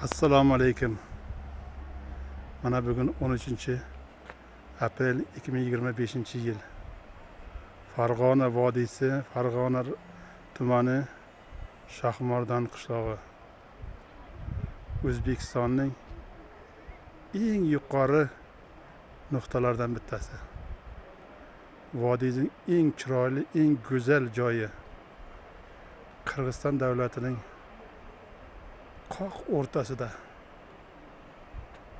Assalomu alaykum. Mana bugun 13-aprel 2025-yil. Farg'ona vodiysi, Farg'ona tumani Shahmordan qishlog'i. O'zbekistonning eng yuqori nuqtalaridan bittasi. Vodiyning eng chiroyli, eng go'zal joyi. Qirg'iziston davlatining qoq o'rtasida,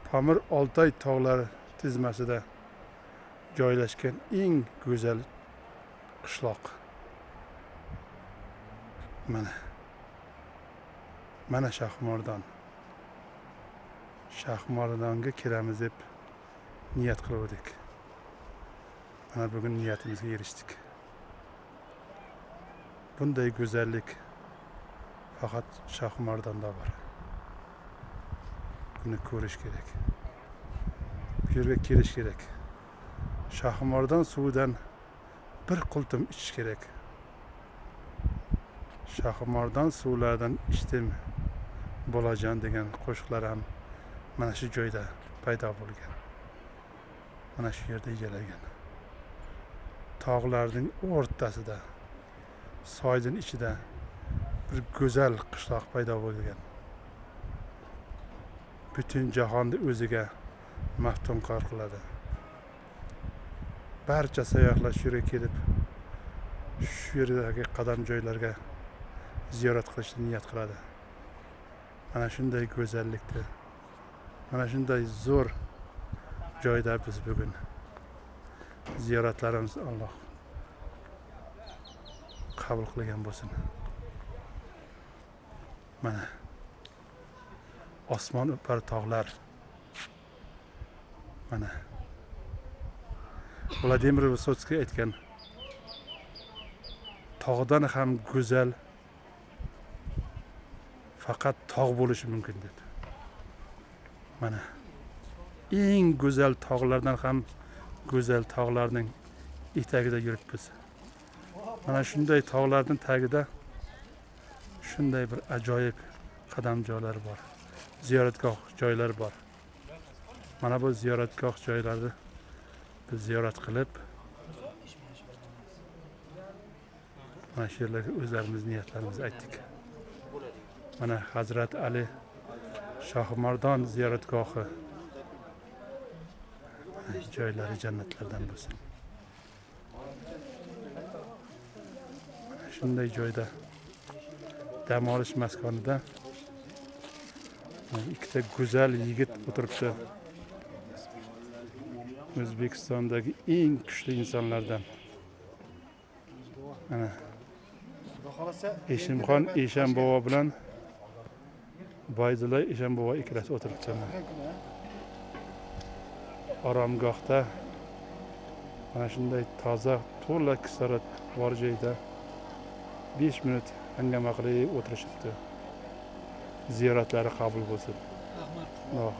Pamir Oltoy tog'lari tizmasida joylashgan eng go'zal qishloq. Mana Shahmordan. Shahmordonga kiramiz deb niyat qildik. Mana bugun niyatimizga erishdik. Bunday go'zallik faqat Shahmordonda bor. Buni ko'rish kerak. Bu yerga kelish kerak. Shahmordon suvidan bir qultum ichish kerak. Shahmordon suvlaridan ichdim bolajon degan qo'shiqlar ham mana shu joyda paydo bo'lgan. Mana shu yerda ijaragan. Tog'larning o'rtasida, soyning ichida bir go'zal qishloq paydo bo'lgan. Butun jahonni o'ziga maftunkor qiladi. Barcha sayyohlar shu yerga kelib, shu yerdagi qadam joylarga ziyorat qilishni niyat qiladi. Mana shunday go'zallikda, mana shunday zo'r joyda biz bugun ziyoratlarimiz Alloh qabul qilgan bo'lsin. Mana osmon o'par tog'lar. Mana Vladimir Vysotsky aytgan, tog'dan ham go'zal faqat tog' bo'lishi mumkin deb. Mana eng go'zal tog'lardan ham go'zal tog'larning etagida yuribmiz. Mana shunday tog'larning tagida shunday bir ajoyib qadam joylar bor. Ziyoratgoh joylar bor. Mana bu ziyoratgoh joylarni biz ziyorat qilib, mana shu yerlarga o'zlarimiz niyatlarimizni aytdik. Mana Hazrat Ali Shahmordon ziyoratgohi joylari jannatlardan bo'lsin. Mana shunday joyda dam olish maskonida ikkita go'zal yigit o'tiribdi. O'zbekistondagi eng kuchli insonlardan. Mana Eshimxon Eshanbobo bilan Baydulla Eshanbobo ikkalasi o'tiribdi. Oromgohda mana shunday toza, to'la kislorod bor joyda 5 minut hangama qilib o'tirishibdi. Ziyoratlari qabul bo'lsin. Alloh